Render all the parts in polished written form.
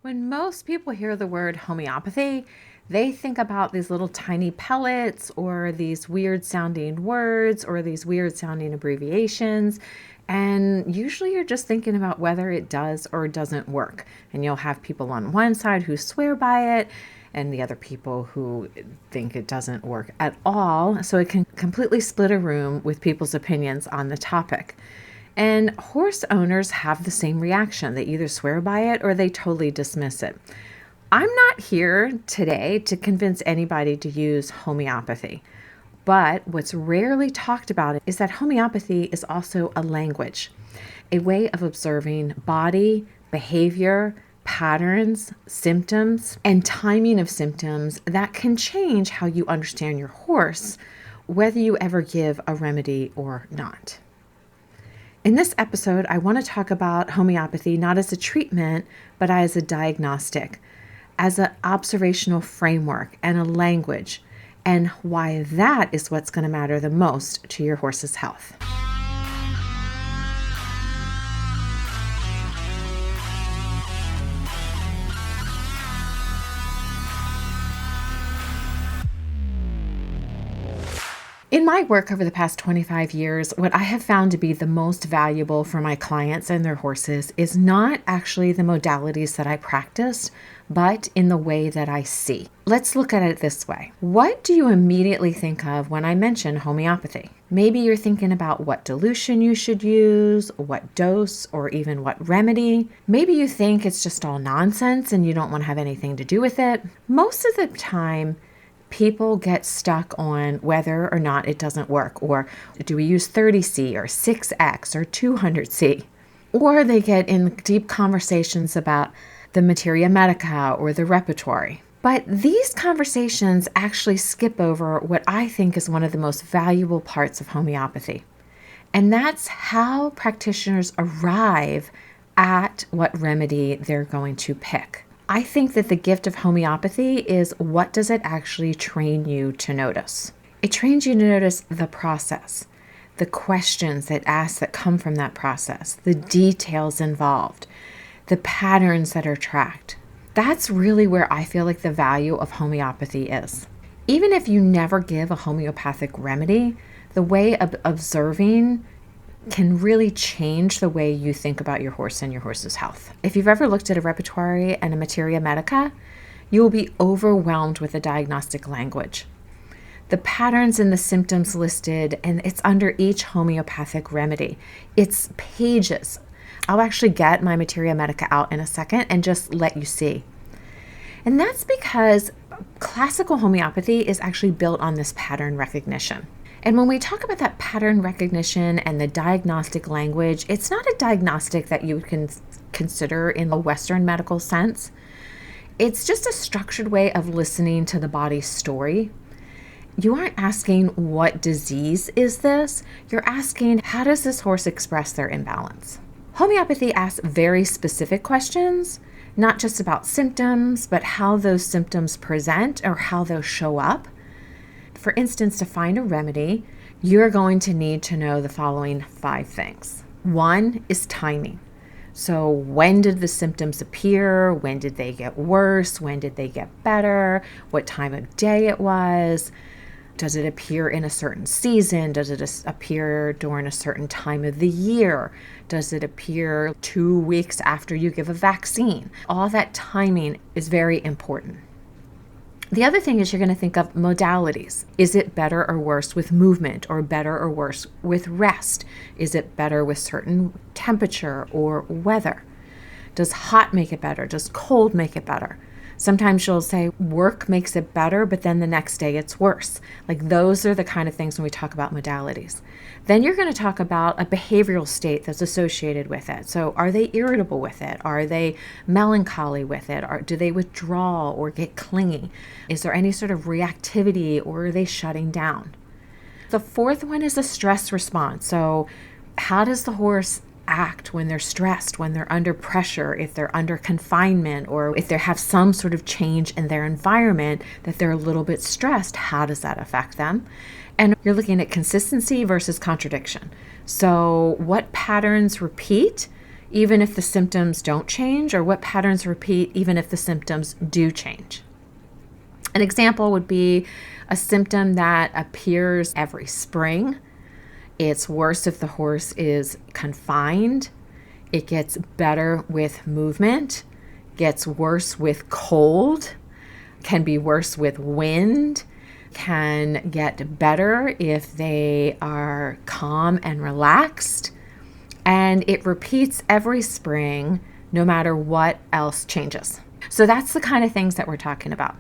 When most people hear the word homeopathy, they think about these little tiny pellets or these weird sounding words or these weird sounding abbreviations. And usually you're just thinking about whether it does or doesn't work. And you'll have people on one side who swear by it and the other people who think it doesn't work at all. So it can completely split a room with people's opinions on the topic. And horse owners have the same reaction. They either swear by it or they totally dismiss it. I'm not here today to convince anybody to use homeopathy, but what's rarely talked about is that homeopathy is also a language, a way of observing body, behavior, patterns, symptoms, and timing of symptoms that can change how you understand your horse, whether you ever give a remedy or not. In this episode, I want to talk about homeopathy not as a treatment, but as a diagnostic, as an observational framework and a language, and why that is what's going to matter the most to your horse's health. In my work over the past 25 years, what I have found to be the most valuable for my clients and their horses is not actually the modalities that I practiced, but in the way that I see. Let's look at it this way. What do you immediately think of when I mention homeopathy? Maybe you're thinking about what dilution you should use, what dose, or even what remedy. Maybe you think it's just all nonsense and you don't want to have anything to do with it. Most of the time, people get stuck on whether or not it doesn't work, or do we use 30C or 6X or 200C? Or they get in deep conversations about the materia medica or the repertory. But these conversations actually skip over what I think is one of the most valuable parts of homeopathy. And that's how practitioners arrive at what remedy they're going to pick. I think that the gift of homeopathy is, what does it actually train you to notice? It trains you to notice the process, the questions that come from that process, the details involved, the patterns that are tracked. That's really where I feel like the value of homeopathy is. Even if you never give a homeopathic remedy, the way of observing can really change the way you think about your horse and your horse's health. If you've ever looked at a repertory and a materia medica, you will be overwhelmed with the diagnostic language. The patterns and the symptoms listed, and it's under each homeopathic remedy. It's pages. I'll actually get my materia medica out in a second and just let you see. And that's because classical homeopathy is actually built on this pattern recognition. And when we talk about that pattern recognition and the diagnostic language, it's not a diagnostic that you can consider in a Western medical sense. It's just a structured way of listening to the body's story. You aren't asking, what disease is this? You're asking, how does this horse express their imbalance? Homeopathy asks very specific questions, not just about symptoms, but how those symptoms present or how they'll show up. For instance, to find a remedy, you're going to need to know the following 5 things. 1 is timing. So when did the symptoms appear? When did they get worse? When did they get better? What time of day it was? Does it appear in a certain season? Does it appear during a certain time of the year? Does it appear 2 weeks after you give a vaccine? All that timing is very important. The other thing is, you're going to think of modalities. Is it better or worse with movement, or better or worse with rest? Is it better with certain temperature or weather? Does hot make it better? Does cold make it better? Sometimes you'll say work makes it better, but then the next day it's worse. Like, those are the kind of things when we talk about modalities. Then you're going to talk about a behavioral state that's associated with it. So are they irritable with it? Are they melancholy with it? Or do they withdraw or get clingy? Is there any sort of reactivity, or are they shutting down? The 4th one is a stress response. So how does the horse act when they're stressed, when they're under pressure, if they're under confinement, or if they have some sort of change in their environment that they're a little bit stressed? How does that affect them? And you're looking at consistency versus contradiction. So what patterns repeat? even if the symptoms don't change, or what patterns repeat even if the symptoms do change. An example would be a symptom that appears every spring. It's worse if the horse is confined. It gets better with movement, gets worse with cold, can be worse with wind, can get better if they are calm and relaxed. And it repeats every spring, no matter what else changes. So that's the kind of things that we're talking about.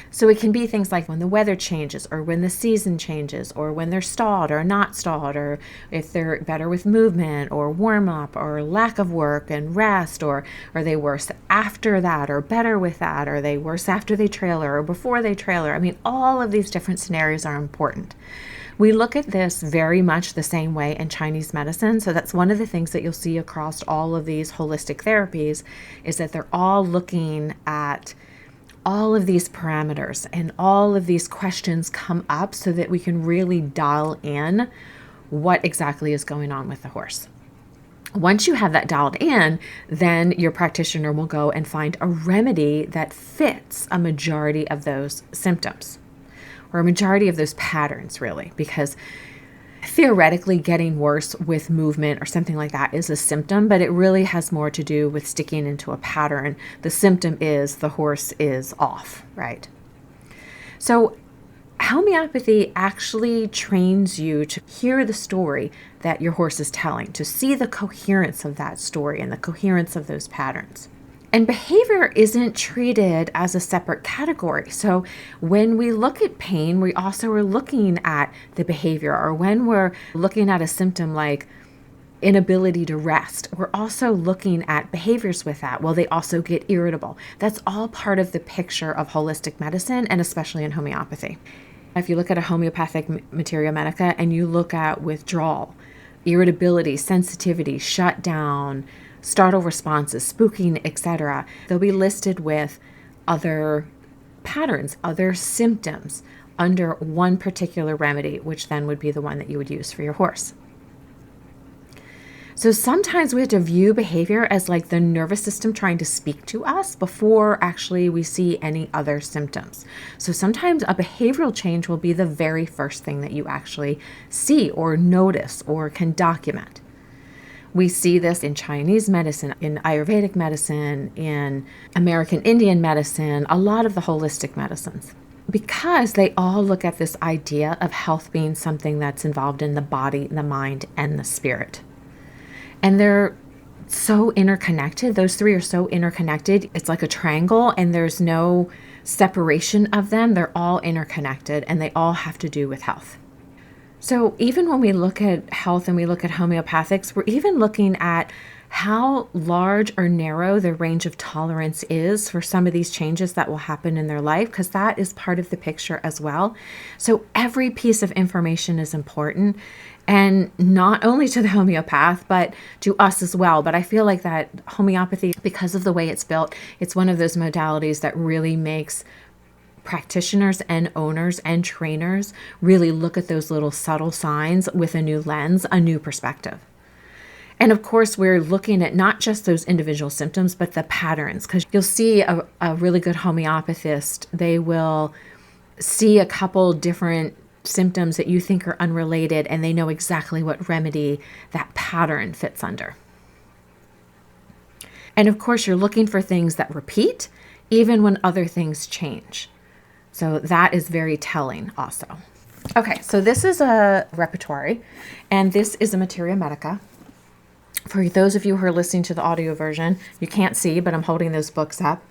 So it can be things like when the weather changes, or when the season changes, or when they're stalled or not stalled, or if they're better with movement or warm up or lack of work and rest, or are they worse after that or better with that, or are they worse after they trailer or before they trailer. I mean, all of these different scenarios are important. We look at this very much the same way in Chinese medicine. So that's one of the things that you'll see across all of these holistic therapies, is that they're all looking at all of these parameters, and all of these questions come up so that we can really dial in what exactly is going on with the horse. Once you have that dialed in, then your practitioner will go and find a remedy that fits a majority of those symptoms, or a majority of those patterns, really, because theoretically getting worse with movement or something like that is a symptom, but it really has more to do with sticking into a pattern. The symptom is the horse is off, right? So homeopathy actually trains you to hear the story that your horse is telling, to see the coherence of that story and the coherence of those patterns. And behavior isn't treated as a separate category. So when we look at pain, we also are looking at the behavior. Or when we're looking at a symptom like inability to rest, we're also looking at behaviors with that. Well, they also get irritable. That's all part of the picture of holistic medicine, and especially in homeopathy. If you look at a homeopathic materia medica and you look at withdrawal, irritability, sensitivity, shutdown, startle responses, spooking, etc., they'll be listed with other patterns, other symptoms under one particular remedy, which then would be the one that you would use for your horse. So sometimes we have to view behavior as like the nervous system trying to speak to us before actually we see any other symptoms. So sometimes a behavioral change will be the very first thing that you actually see or notice or can document. We see this in Chinese medicine, in Ayurvedic medicine, in American Indian medicine, a lot of the holistic medicines, because they all look at this idea of health being something that's involved in the body, the mind, and the spirit. And they're so interconnected. Those three are so interconnected. It's like a triangle, and there's no separation of them. They're all interconnected, and they all have to do with health. So even when we look at health and we look at homeopathics, we're even looking at how large or narrow the range of tolerance is for some of these changes that will happen in their life, because that is part of the picture as well. So every piece of information is important, and not only to the homeopath, but to us as well. But I feel like that homeopathy, because of the way it's built, it's one of those modalities that really makes practitioners and owners and trainers really look at those little subtle signs with a new lens, a new perspective. And of course, we're looking at not just those individual symptoms, but the patterns, because you'll see a really good homeopathist, they will see a couple different symptoms that you think are unrelated, and they know exactly what remedy that pattern fits under. And of course, you're looking for things that repeat, even when other things change. So that is very telling also. Okay, so this is a repertory, and this is a materia medica. For those of you who are listening to the audio version, you can't see, but I'm holding those books up.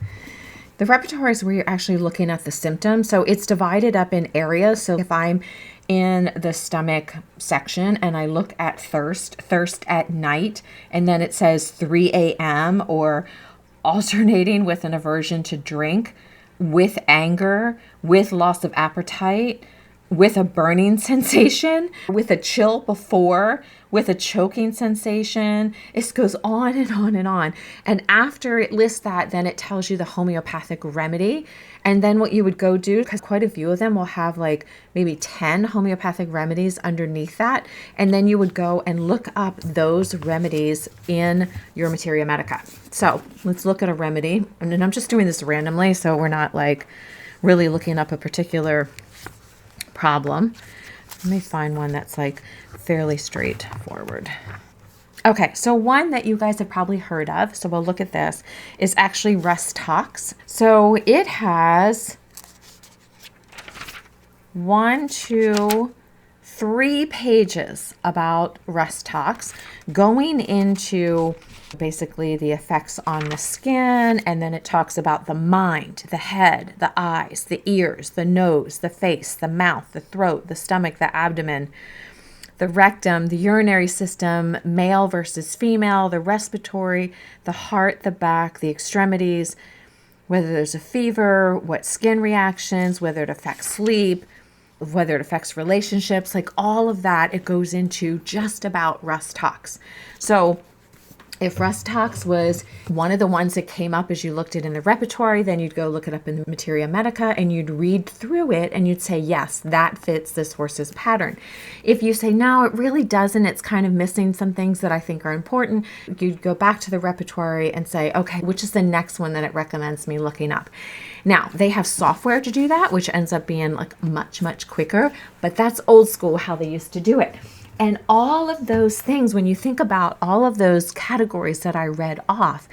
The repertoire is where you're actually looking at the symptoms. So it's divided up in areas. So if I'm in the stomach section and I look at thirst at night, and then it says 3 a.m. or alternating with an aversion to drink, with anger, with loss of appetite, with a burning sensation, with a chill before, with a choking sensation. It goes on and on and on. And after it lists that, then it tells you the homeopathic remedy. And then what you would go do, because quite a few of them will have like maybe 10 homeopathic remedies underneath that. And then you would go and look up those remedies in your Materia Medica. So let's look at a remedy. And I'm just doing this randomly, so we're not like really looking up a particular problem. Let me find one that's like fairly straightforward. Okay, so one that you guys have probably heard of, so we'll look at this, is actually rust tox. So it has 1, 2, 3 pages about rust tox, going into basically the effects on the skin, and then it talks about the mind, the head, the eyes, the ears, the nose, the face, the mouth, the throat, the stomach, the abdomen, the rectum, the urinary system, male versus female, the respiratory, the heart, the back, the extremities, whether there's a fever, what skin reactions, whether it affects sleep, whether it affects relationships, like all of that, it goes into just about rust tox. So if rust tox was one of the ones that came up as you looked at in the repertory, then you'd go look it up in the Materia Medica and you'd read through it and you'd say, yes, that fits this horse's pattern. If you say, no, it really doesn't, it's kind of missing some things that I think are important, you'd go back to the repertory and say, okay, which is the next one that it recommends me looking up? Now, they have software to do that, which ends up being like much, much quicker, but that's old school how they used to do it. And all of those things, when you think about all of those categories that I read off,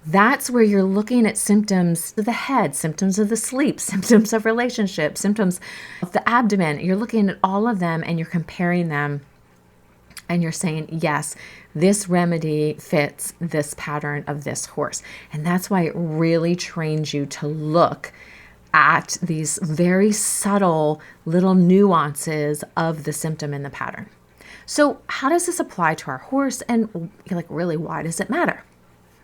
that's where you're looking at symptoms of the head, symptoms of the sleep, symptoms of relationships, symptoms of the abdomen. You're looking at all of them and you're comparing them and you're saying, yes, this remedy fits this pattern of this horse. And that's why it really trains you to look at these very subtle little nuances of the symptom in the pattern. So how does this apply to our horse? And like, really, why does it matter?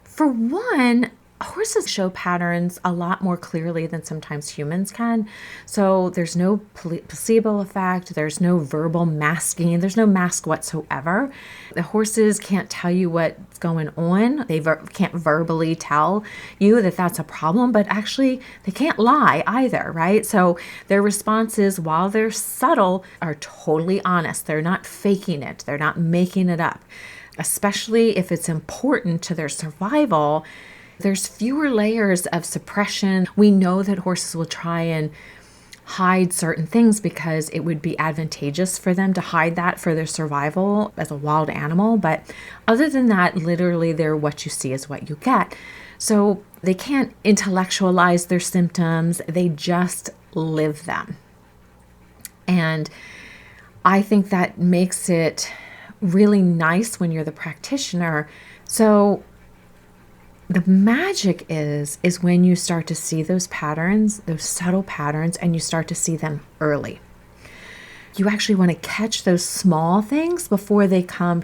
For one, horses show patterns a lot more clearly than sometimes humans can. So there's no placebo effect. There's no verbal masking. There's no mask whatsoever. The horses can't tell you what's going on. They can't verbally tell you that that's a problem, but actually they can't lie either, right? So their responses, while they're subtle, are totally honest. They're not faking it. They're not making it up, especially if it's important to their survival. There's fewer layers of suppression. We know that horses will try and hide certain things because it would be advantageous for them to hide that for their survival as a wild animal. But other than that, literally, they're what you see is what you get. So they can't intellectualize their symptoms. They just live them. And I think that makes it really nice when you're the practitioner. So the magic is when you start to see those patterns, those subtle patterns, and you start to see them early. You actually want to catch those small things before they come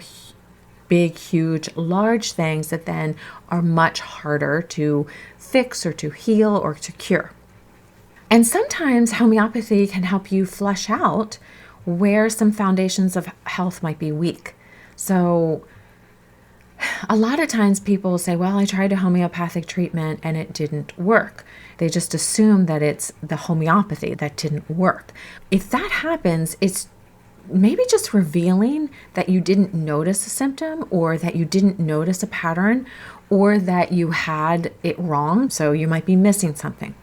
big, huge, large things that then are much harder to fix or to heal or to cure. And sometimes homeopathy can help you flush out where some foundations of health might be weak. So a lot of times people say, well, I tried a homeopathic treatment and it didn't work. They just assume that it's the homeopathy that didn't work. If that happens, it's maybe just revealing that you didn't notice a symptom or that you didn't notice a pattern or that you had it wrong. So you might be missing something.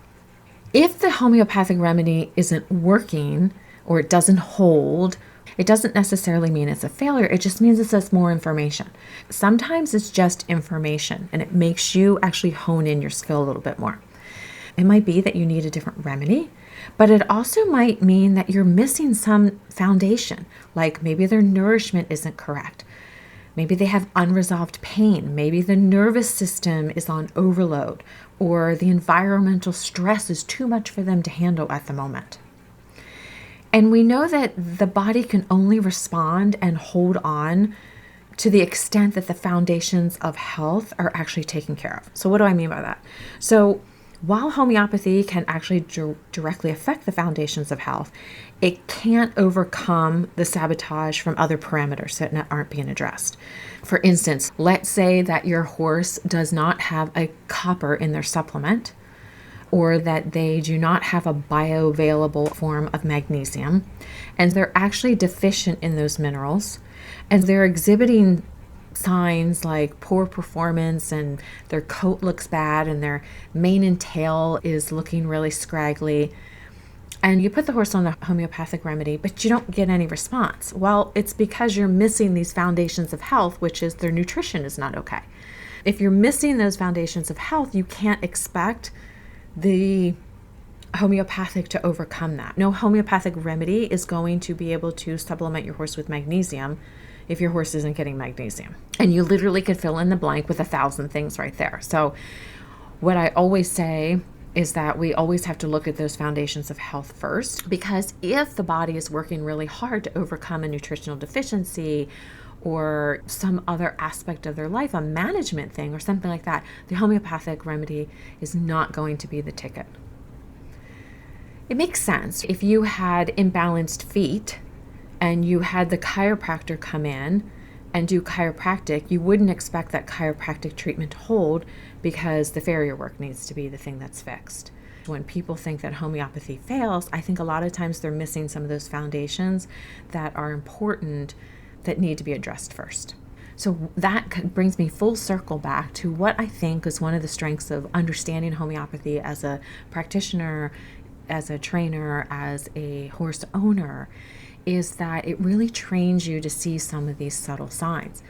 If the homeopathic remedy isn't working or it doesn't hold, it doesn't necessarily mean it's a failure. It just means it says more information. Sometimes it's just information and it makes you actually hone in your skill a little bit more. It might be that you need a different remedy, but it also might mean that you're missing some foundation, like maybe their nourishment isn't correct. Maybe they have unresolved pain. Maybe the nervous system is on overload, or the environmental stress is too much for them to handle at the moment. And we know that the body can only respond and hold on to the extent that the foundations of health are actually taken care of. So what do I mean by that? So While homeopathy can actually directly affect the foundations of health, it can't overcome the sabotage from other parameters that aren't being addressed. For instance, let's say that your horse does not have a copper in their supplement, or that they do not have a bioavailable form of magnesium, and they're actually deficient in those minerals, and they're exhibiting signs like poor performance, and their coat looks bad, and their mane and tail is looking really scraggly, and you put the horse on the homeopathic remedy, but you don't get any response. Well, it's because you're missing these foundations of health, which is their nutrition is not okay. If you're missing those foundations of health, you can't expect the homeopathic to overcome that. No homeopathic remedy is going to be able to supplement your horse with magnesium if your horse isn't getting magnesium. And you literally could fill in the blank with 1,000 things right there. So what I always say is that we always have to look at those foundations of health first, because if the body is working really hard to overcome a nutritional deficiency or some other aspect of their life, a management thing or something like that, the homeopathic remedy is not going to be the ticket. It makes sense. If you had imbalanced feet and you had the chiropractor come in and do chiropractic, you wouldn't expect that chiropractic treatment to hold, because the farrier work needs to be the thing that's fixed. When people think that homeopathy fails, I think a lot of times they're missing some of those foundations that are important, that need to be addressed first. So that brings me full circle back to what I think is one of the strengths of understanding homeopathy as a practitioner, as a trainer, as a horse owner, is that it really trains you to see some of these subtle signs.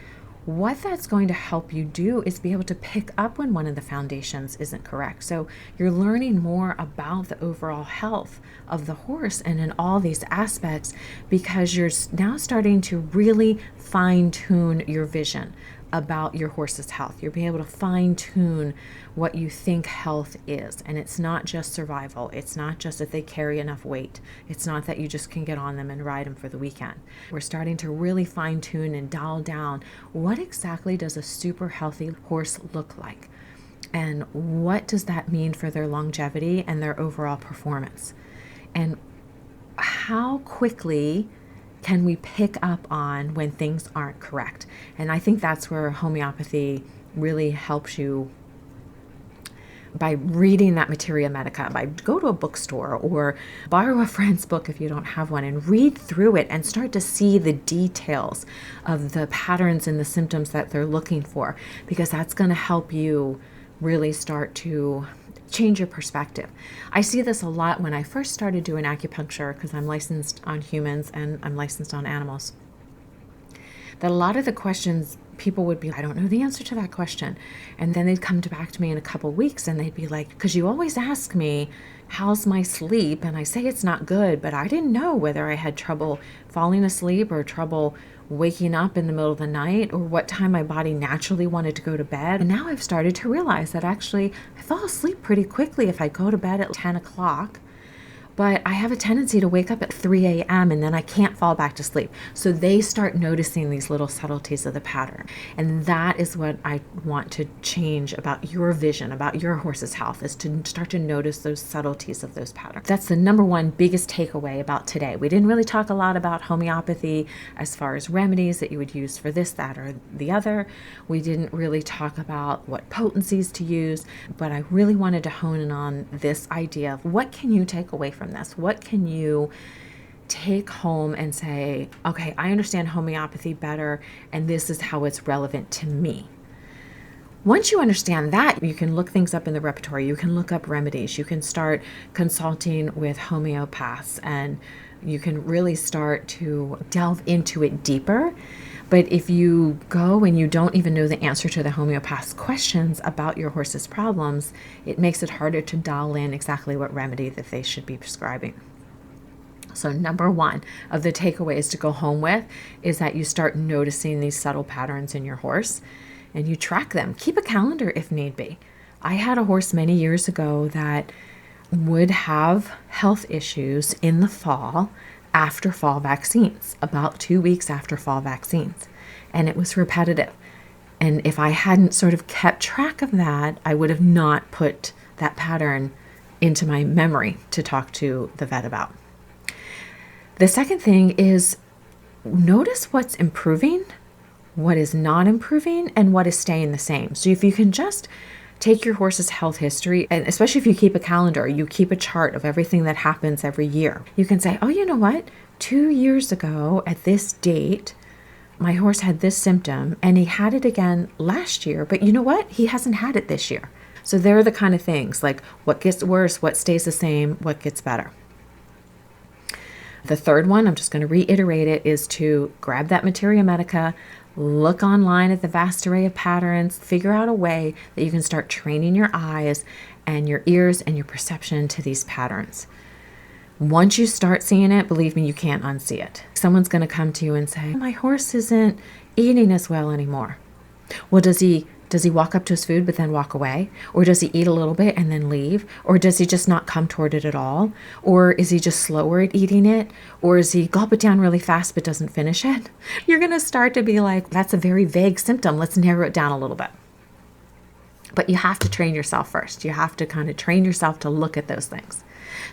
What that's going to help you do is be able to pick up when one of the foundations isn't correct. So you're learning more about the overall health of the horse and in all these aspects, because you're now starting to really fine-tune your vision about your horse's health. You'll be able to fine-tune what you think health is. And it's not just survival. It's not just that they carry enough weight. It's not that you just can get on them and ride them for the weekend. We're starting to really fine-tune and dial down what exactly does a super healthy horse look like, and what does that mean for their longevity and their overall performance, and how quickly can we pick up on when things aren't correct. And I think that's where homeopathy really helps you, by reading that materia medica, by go to a bookstore or borrow a friend's book if you don't have one, and read through it and start to see the details of the patterns and the symptoms that they're looking for, because that's going to help you really start to change your perspective. I see this a lot when I first started doing acupuncture, because I'm licensed on humans and I'm licensed on animals, that a lot of the questions people would be, I don't know the answer to that question. And then they'd come back to me in a couple weeks and they'd be like, because you always ask me, how's my sleep? And I say it's not good, but I didn't know whether I had trouble falling asleep or trouble waking up in the middle of the night, or what time my body naturally wanted to go to bed. And now I've started to realize that actually I fall asleep pretty quickly if I go to bed at 10 o'clock. But I have a tendency to wake up at 3 a.m. and then I can't fall back to sleep. So they start noticing these little subtleties of the pattern. And that is what I want to change about your vision, about your horse's health, is to start to notice those subtleties of those patterns. That's the number one biggest takeaway about today. We didn't really talk a lot about homeopathy as far as remedies that you would use for this, that, or the other. We didn't really talk about what potencies to use, but I really wanted to hone in on this idea of what can you take away from this? What can you take home and say, okay, I understand homeopathy better, and this is how it's relevant to me. Once you understand that, you can look things up in the repertoire. You can look up remedies. You can start consulting with homeopaths, and you can really start to delve into it deeper. But if you go and you don't even know the answer to the homeopath's questions about your horse's problems, it makes it harder to dial in exactly what remedy that they should be prescribing. So number one of the takeaways to go home with is that you start noticing these subtle patterns in your horse and you track them. Keep a calendar if need be. I had a horse many years ago that would have health issues in the fall after fall vaccines, about 2 weeks after fall vaccines. And it was repetitive. And if I hadn't sort of kept track of that, I would have not put that pattern into my memory to talk to the vet about. The second thing is notice what's improving, what is not improving, and what is staying the same. So if you can just take your horse's health history, and especially if you keep a calendar, you keep a chart of everything that happens every year. You can say, oh, you know what? 2 years ago at this date, my horse had this symptom and he had it again last year, but you know what? He hasn't had it this year. So they're the kind of things like what gets worse, what stays the same, what gets better. The third one, I'm just going to reiterate it, is to grab that materia medica, look online at the vast array of patterns, figure out a way that you can start training your eyes and your ears and your perception to these patterns. Once you start seeing it, believe me, you can't unsee it. Someone's going to come to you and say, my horse isn't eating as well anymore. Well, does he walk up to his food but then walk away? Or does he eat a little bit and then leave? Or does he just not come toward it at all? Or is he just slower at eating it? Or is he gulp it down really fast but doesn't finish it? You're going to start to be like, that's a very vague symptom. Let's narrow it down a little bit. But you have to train yourself first. You have to kind of train yourself to look at those things.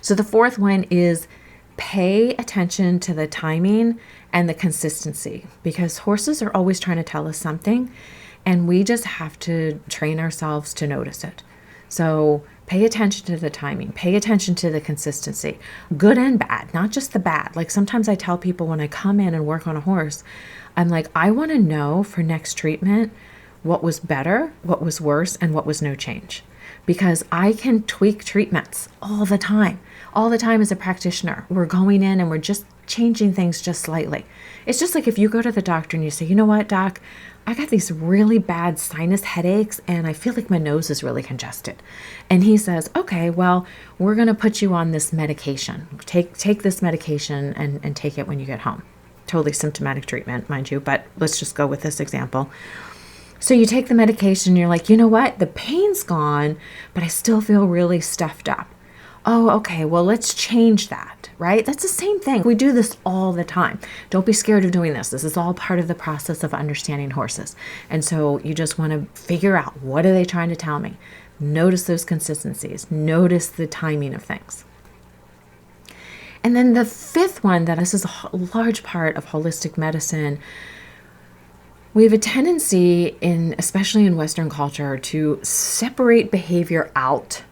So the fourth one is pay attention to the timing and the consistency, because horses are always trying to tell us something, and we just have to train ourselves to notice it. So pay attention to the timing, pay attention to the consistency, good and bad, not just the bad. Like sometimes I tell people when I come in and work on a horse, I'm like, I want to know for next treatment what was better, what was worse, and what was no change. Because I can tweak treatments all the time as a practitioner. We're going in and we're just changing things just slightly. It's just like if you go to the doctor and you say, you know what, doc, I got these really bad sinus headaches and I feel like my nose is really congested. And he says, okay, well, we're going to put you on this medication. Take this medication and take it when you get home. Totally symptomatic treatment, mind you, but let's just go with this example. So you take the medication and you're like, you know what? The pain's gone, but I still feel really stuffed up. Oh, okay, well, let's change that, right? That's the same thing. We do this all the time. Don't be scared of doing this. This is all part of the process of understanding horses. And so you just want to figure out, what are they trying to tell me? Notice those consistencies. Notice the timing of things. And then the fifth one, that this is a large part of holistic medicine. We have a tendency, especially in Western culture, to separate behavior out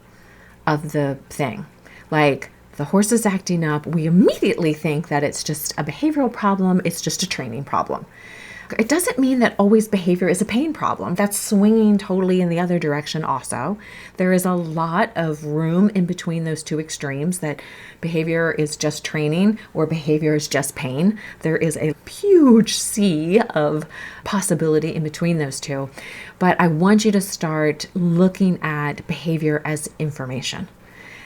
of the thing. Like the horse is acting up, we immediately think that it's just a behavioral problem, it's just a training problem. It doesn't mean that always behavior is a pain problem. That's swinging totally in the other direction also. There is a lot of room in between those two extremes, that behavior is just training or behavior is just pain. There is a huge sea of possibility in between those two. But I want you to start looking at behavior as information,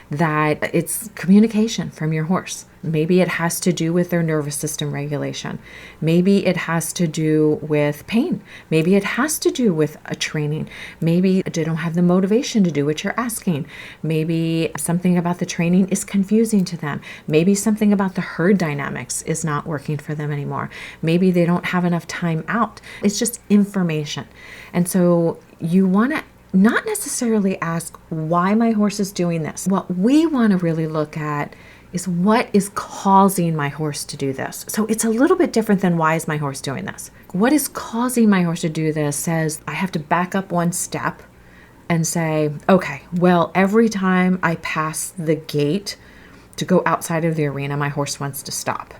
that it's communication from your horse. Maybe it has to do with their nervous system regulation. Maybe it has to do with pain. Maybe it has to do with a training. Maybe they don't have the motivation to do what you're asking. Maybe something about the training is confusing to them. Maybe something about the herd dynamics is not working for them anymore. Maybe they don't have enough time out. It's just information. And so you want to not necessarily ask why my horse is doing this. What we want to really look at is what is causing my horse to do this. So it's a little bit different than why is my horse doing this. What is causing my horse to do this says I have to back up one step and say, okay, well, every time I pass the gate to go outside of the arena, my horse wants to stop.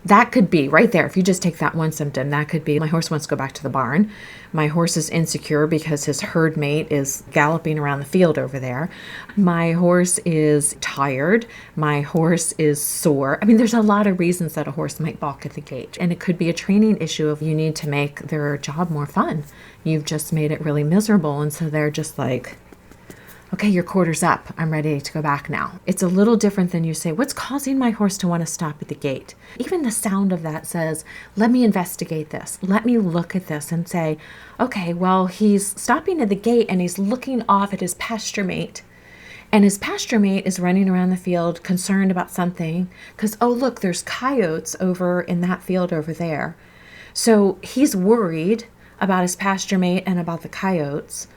That could be right there. If you just take that one symptom, that could be my horse wants to go back to the barn. My horse is insecure because his herd mate is galloping around the field over there. My horse is tired. My horse is sore. I mean, there's a lot of reasons that a horse might balk at the gate. And it could be a training issue of you need to make their job more fun. You've just made it really miserable. And so they're just like, okay, your quarter's up. I'm ready to go back now. It's a little different than you say, what's causing my horse to want to stop at the gate? Even the sound of that says, let me investigate this. Let me look at this and say, okay, well, he's stopping at the gate and he's looking off at his pasture mate. And his pasture mate is running around the field concerned about something because, oh, look, there's coyotes over in that field over there. So he's worried about his pasture mate and about the coyotes.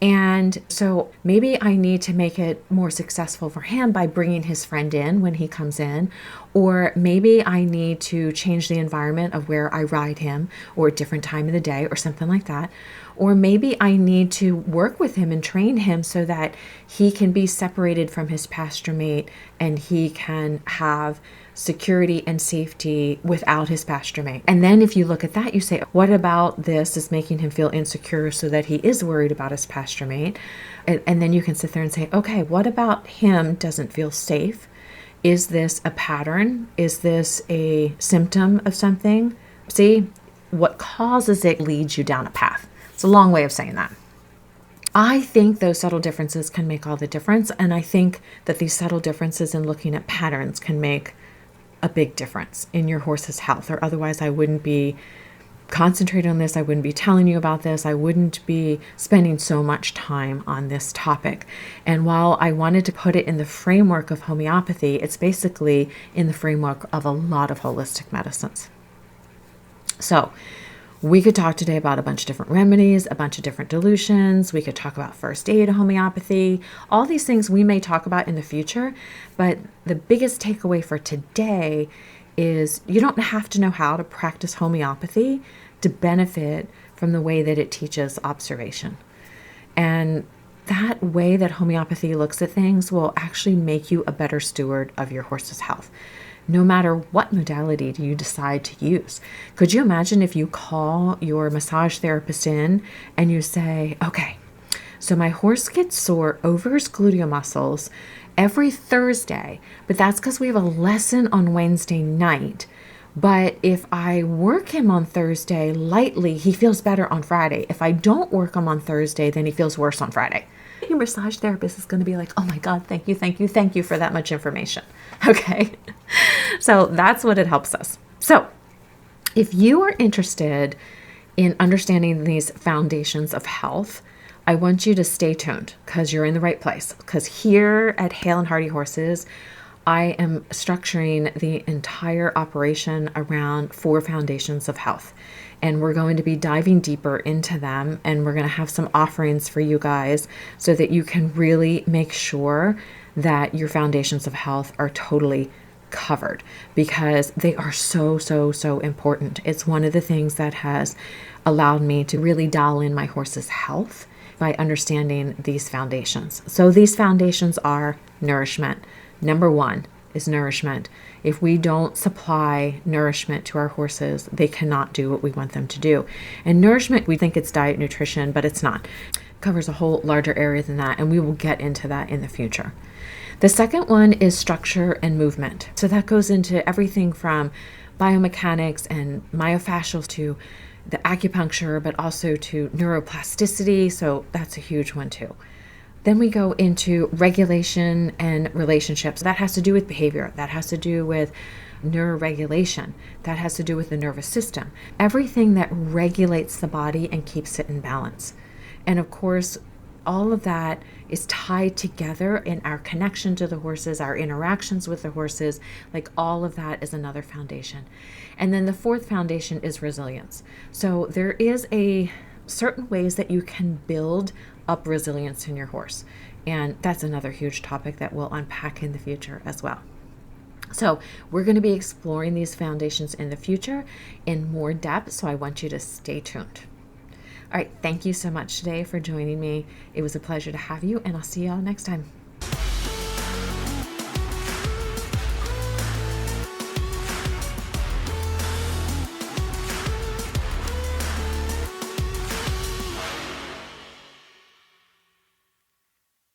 And so maybe I need to make it more successful for him by bringing his friend in when he comes in, or maybe I need to change the environment of where I ride him, or a different time of the day or something like that. Or maybe I need to work with him and train him so that he can be separated from his pasture mate and he can have security and safety without his pasture mate. And then if you look at that, you say, what about this is making him feel insecure so that he is worried about his pasture mate? And then you can sit there and say, okay, what about him doesn't feel safe? Is this a pattern? Is this a symptom of something? See, what causes it leads you down a path. It's a long way of saying that. I think those subtle differences can make all the difference. And I think that these subtle differences in looking at patterns can make a big difference in your horse's health, or otherwise I wouldn't be concentrating on this. I wouldn't be telling you about this. I wouldn't be spending so much time on this topic. And while I wanted to put it in the framework of homeopathy, it's basically in the framework of a lot of holistic medicines. So we could talk today about a bunch of different remedies, a bunch of different dilutions. We could talk about first aid homeopathy. All these things we may talk about in the future, but the biggest takeaway for today is you don't have to know how to practice homeopathy to benefit from the way that it teaches observation. And that way that homeopathy looks at things will actually make you a better steward of your horse's health, no matter what modality you decide to use. Could you imagine if you call your massage therapist in and you say, okay, so my horse gets sore over his gluteal muscles every Thursday, but that's because we have a lesson on Wednesday night. But if I work him on Thursday lightly, he feels better on Friday. If I don't work him on Thursday, then he feels worse on Friday. Your massage therapist is going to be like, oh my God, thank you for that much information. Okay. So that's what it helps us. So if you are interested in understanding these foundations of health, I want you to stay tuned because you're in the right place. Because here at Hale and Hardy Horses, I am structuring the entire operation around 4 foundations of health. And we're going to be diving deeper into them. And we're going to have some offerings for you guys so that you can really make sure that your foundations of health are totally covered, because they are so important. It's one of the things that has allowed me to really dial in my horse's health by understanding these foundations. So these foundations are nourishment. Number 1 is nourishment. If we don't supply nourishment to our horses, they cannot do what we want them to do. And nourishment, we think it's diet nutrition, but it's not. It covers a whole larger area than that, and we will get into that in the future. The second one is structure and movement. So that goes into everything from biomechanics and myofascial to the acupuncture, but also to neuroplasticity. So that's a huge one too. Then we go into regulation and relationships. That has to do with behavior. That has to do with neuroregulation. That has to do with the nervous system. Everything that regulates the body and keeps it in balance. And of course, all of that is tied together in our connection to the horses, our interactions with the horses. Like all of that is another foundation. And then the 4th foundation is resilience. So there is a certain ways that you can build up resilience in your horse. And that's another huge topic that we'll unpack in the future as well. So we're going to be exploring these foundations in the future in more depth. So I want you to stay tuned. All right. Thank you so much today for joining me. It was a pleasure to have you, and I'll see you all next time.